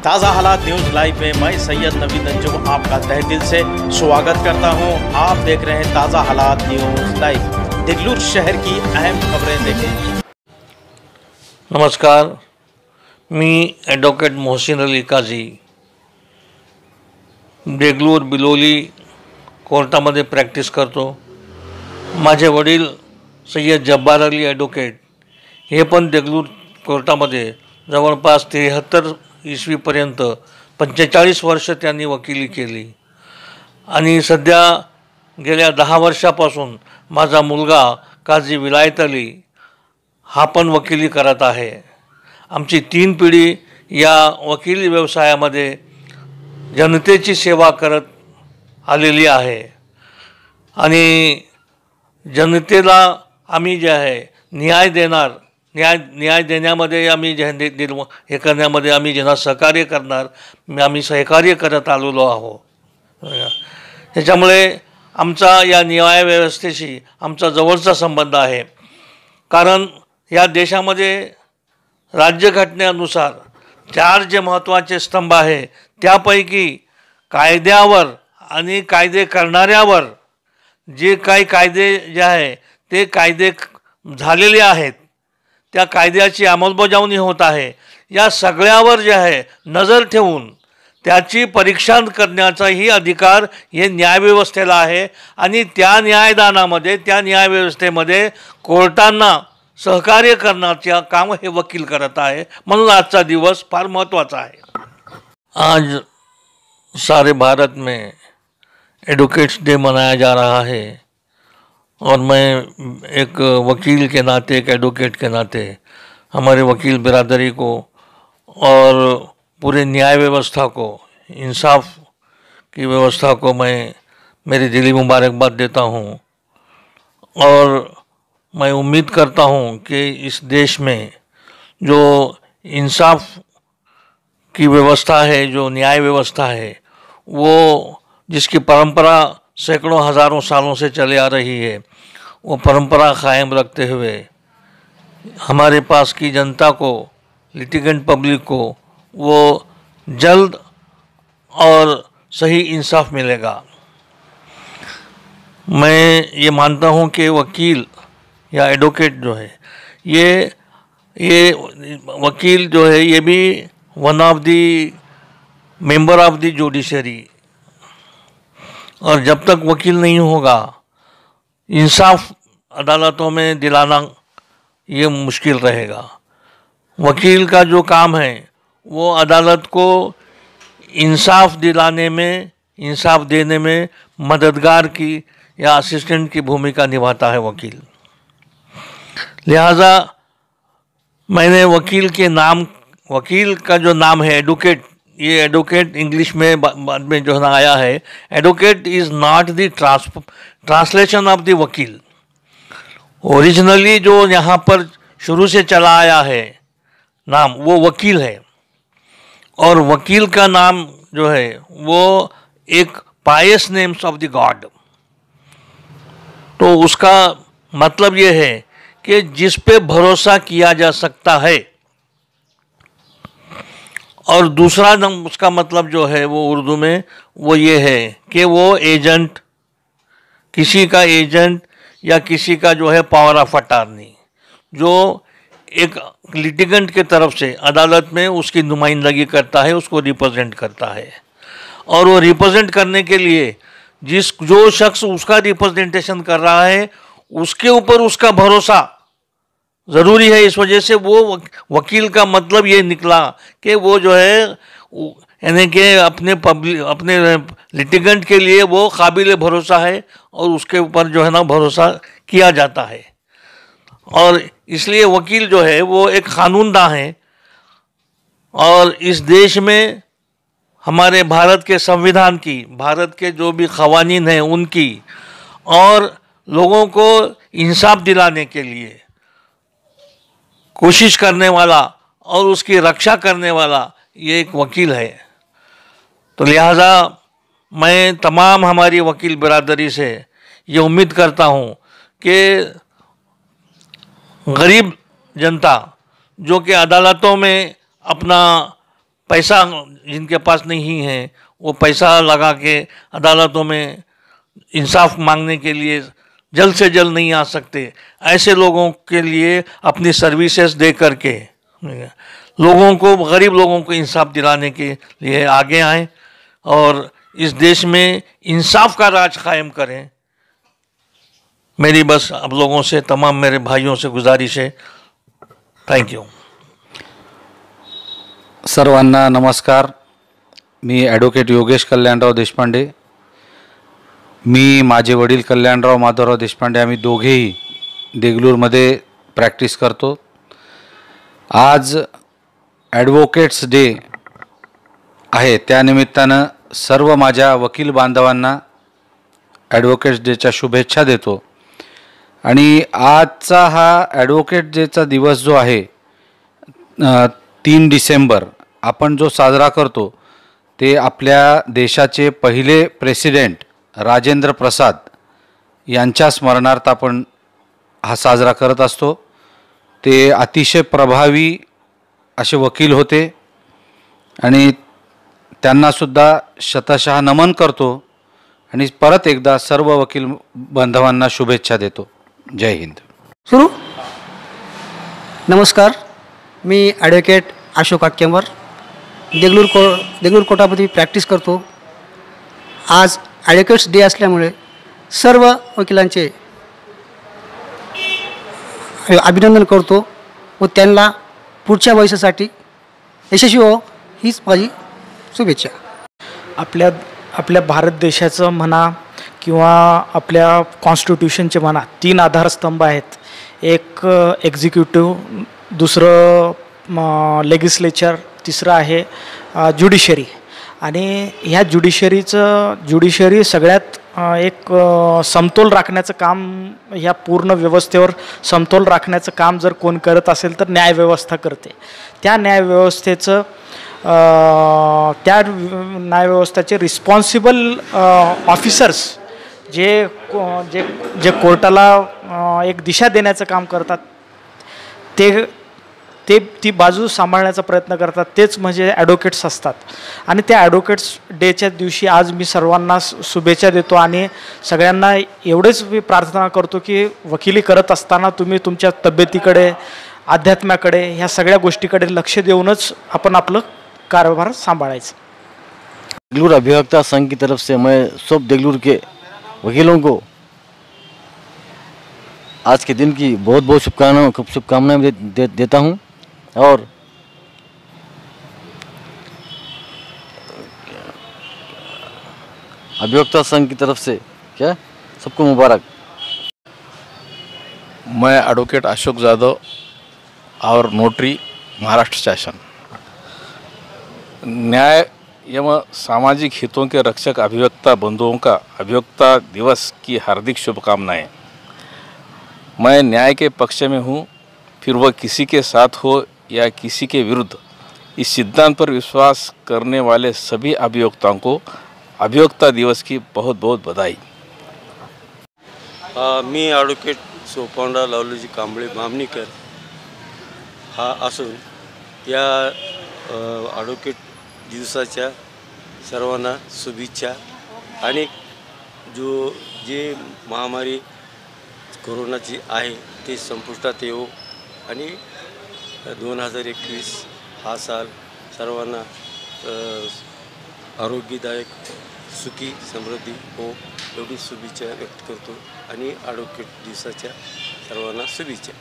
ताज़ा हालात news live में मैं सैयद नवीद अंजुम आपका तहे दिल से स्वागत करता हूं। आप देख रहे हैं ताज़ा हालात न्यूज़ लाइव। देगलूर शहर की अहम खबरें देखें। नमस्कार, मी ॲडव्होकेट मोहसिन अली काझी देगलूर बिलोली कोर्टामध्ये प्रॅक्टिस करतो। माझे वडील सय्यद जब्बार अली ॲडव्होकेट हे पण देगलूर कोर्टामध्ये जवळपास 73 ईस्वीपर्यंत 45 वर्ष त्यांनी वकिली केली आणि सध्या गेल्या 10 वर्षापासून माझा मुलगा काझी विलायत अली हा पण वकिली करत आहे। आमची 3 पिढी या वकिली व्यवसायामध्ये जनतेची सेवा करत आलेली आहे आणि जनतेला आम्ही जे आहे न्याय देण्यामध्ये आम्ही हे करण्यामध्ये आम्ही ज्यांना सहकार्य करणार आम्ही सहकार्य करत आलेलो आहोत। त्याच्यामुळे आमचा या न्यायव्यवस्थेशी आमचा जवळचा संबंध आहे, कारण या देशामध्ये राज्यघटनेनुसार 4 जे महत्त्वाचे स्तंभ आहे त्यापैकी कायद्यावर आणि कायदे करणाऱ्यावर जे काही कायदे जे आहे ते कायदे झालेले आहेत, त्या कायद्याची अंमलबजावणी होत आहे, या सगळ्यावर जे आहे नजर ठेवून त्याची परीक्षा करण्याचाही अधिकार हे न्यायव्यवस्थेला आहे आणि त्या न्यायदानामध्ये त्या न्यायव्यवस्थेमध्ये कोर्टांना सहकार्य करण्याचे काम हे वकील करत आहे। म्हणून आजचा दिवस फार महत्त्वाचा आहे। आज सारे भारत में एडवोकेट्स डे मनाया जा रहा है और मैं एक वकील के नाते, एक एडवोकेट के नाते हमारे वकील बिरादरी को और पूरे न्याय व्यवस्था को, इंसाफ की व्यवस्था को मैं मेरी दिली मुबारकबाद देता हूँ और मैं उम्मीद करता हूँ कि इस देश में जो इंसाफ की व्यवस्था है, जो न्याय व्यवस्था है, वो जिसकी परंपरा सैकड़ों हज़ारों सालों से चले आ रही है, वो परंपरा कायम रखते हुए हमारे पास की जनता को, लिटिगेंट पब्लिक को वो जल्द और सही इंसाफ मिलेगा। मैं ये मानता हूँ कि वकील या एडवोकेट जो है ये वकील जो है ये भी one of the member of the judiciary, और जब तक वकील नहीं होगा इंसाफ अदालतों में दिलाना ये मुश्किल रहेगा। वकील का जो काम है वो अदालत को इंसाफ दिलाने में, इंसाफ देने में मददगार की या असिस्टेंट की भूमिका निभाता है वकील। लिहाजा मैंने वकील का जो नाम है एडवोकेट, ये एडवोकेट इंग्लिश में बाद में जो है ना आया है। Advocate is not the translation of the वकील। ओरिजिनली जो यहाँ पर शुरू से चला आया है नाम, वो वकील है, और वकील का नाम जो है वो एक पायस नेम्स ऑफ द गॉड। तो उसका मतलब ये है कि जिस पे भरोसा किया जा सकता है, और दूसरा उसका मतलब जो है वो उर्दू में वो ये है कि वो एजेंट, किसी का एजेंट या किसी का जो है पावर ऑफ अटॉर्नी, जो एक लिटिगेंट के तरफ से अदालत में उसकी नुमाइंदगी करता है, उसको रिप्रेजेंट करता है, और वो रिप्रेजेंट करने के लिए जो शख्स उसका रिप्रेजेंटेशन कर रहा है उसके ऊपर उसका भरोसा ज़रूरी है। इस वजह से वो वकील का मतलब ये निकला कि वो जो है यानी कि अपने लिटिगेंट के लिए वो काबिल भरोसा है और उसके ऊपर जो है ना भरोसा किया जाता है। और इसलिए वकील जो है वो एक कानूनदा है, और इस देश में हमारे भारत के संविधान की, भारत के जो भी क़वानीन हैं उनकी, और लोगों को इंसाफ दिलाने के लिए कोशिश करने वाला और उसकी रक्षा करने वाला ये एक वकील है। तो लिहाजा मैं तमाम हमारी वकील बिरादरी से ये उम्मीद करता हूँ कि गरीब जनता जो कि अदालतों में अपना पैसा जिनके पास नहीं है वो पैसा लगा के अदालतों में इंसाफ मांगने के लिए जल्द से जल्द नहीं आ सकते, ऐसे लोगों के लिए अपनी सर्विसेज दे करके लोगों को, गरीब लोगों को इंसाफ दिलाने के लिए आगे आएं और इस देश में इंसाफ का राज कायम करें। मेरी बस आप लोगों से, तमाम मेरे भाइयों से गुजारिश है। Thank you. सर्वांना नमस्कार। मी ॲडव्होकेट योगेश कल्याणराव देशपांडे। मी, माझे वडील कल्याणराव माधवराव देशपांडे, आम्ही दोघेही देगलूरमध्ये प्रॅक्टिस करतो। आज ॲडव्होकेट्स डे आहे, त्यानिमित्तानं सर्व माझ्या वकील बांधवांना ॲडव्होकेट्स डेच्या शुभेच्छा देतो। आणि आजचा हा ॲडव्होकेट डेचा दिवस जो आहे 3 डिसेंबर आपण जो साजरा करतो ते आपल्या देशाचे पहिले प्रेसिडेंट राजेंद्र प्रसाद यांच्या स्मरणार्थ आपण हा साजरा करत असतो। ते अतिशय प्रभावी असे वकील होते आणि त्यांनासुद्धा शतशः नमन करतो आणि परत एकदा सर्व वकील बांधवांना शुभेच्छा देतो। जय हिंद। सुरू। नमस्कार, मी ॲडव्होकेट अशोक आक्केंवर देगलूर कोर्टामध्ये प्रॅक्टिस करतो। आज ॲडव्होकेट्स डे असल्यामुळे सर्व वकिलांचे अभिनंदन करतो व त्यांना पुढच्या भविष्यासाठी यशस्वी हो हीच माझी शुभेच्छा। आपल्या भारत देशाचं म्हणा किंवा आपल्या कॉन्स्टिट्यूशनचे म्हणा 3 आधारस्तंभ आहेत। एक एक्झिक्युटिव्ह, दुसरं लेजिस्लेचर, तिसरं आहे ज्युडिशरी। आणि ह्या ज्युडिशरी सगळ्यात एक समतोल राखण्याचं काम, ह्या पूर्ण व्यवस्थेवर समतोल राखण्याचं काम जर कोण करत असेल तर न्यायव्यवस्था करते। त्या न्यायव्यवस्थेचे रिस्पॉन्सिबल ऑफिसर्स जे कोर्टाला एक दिशा देण्याचं काम करतात, ती बाजू सांभाळण्याचा प्रयत्न करतात, तेच म्हणजे ॲडव्होकेट्स असतात। आणि त्या ॲडव्होकेट्स डेच्या दिवशी आज मी सर्वांना शुभेच्छा देतो आणि सगळ्यांना एवढेच मी प्रार्थना करतो की वकिली करत असताना तुम्ही तुमच्या तब्येतीकडे, अध्यात्माकडे, ह्या सगळ्या गोष्टीकडे लक्ष देऊनच आपण आपलं कारभार संभाळायचं। देगलूर अभिवक्ता संघ की तरफ से मैं सब देगलूर के वकीलों को आज के दिन की बहुत बहुत शुभकामनाएं देता हूं और अभिवक्ता संघ की तरफ से क्या सबको मुबारक। मैं एडवोकेट अशोक जादव और नोटरी महाराष्ट्र शासन। न्याय एवं सामाजिक हितों के रक्षक अभिवक्ता बंधुओं का अभिवक्ता दिवस की हार्दिक शुभकामनाएं। मैं न्याय के पक्ष में हूँ, फिर वह किसी के साथ हो या किसी के विरुद्ध। इस सिद्धांत पर विश्वास करने वाले सभी अभिवक्ताओं को अभिवक्ता दिवस की बहुत बहुत बधाई। मी ॲडव्होकेट सोपांडा लावलेजी कांबळे मामणीकर हा असून या ॲडव्होकेट दिवसाच्या सर्वांना शुभेच्छा। आणि जे महामारी कोरोनाची आहे ते संपुष्टात येवो आणि 2021 हा साल सर्वांना आरोग्यदायक, सुखी, समृद्धी हो एवढी शुभेच्छा व्यक्त करतो आणि ॲडव्होकेट दिवसाच्या सर्वांना शुभेच्छा।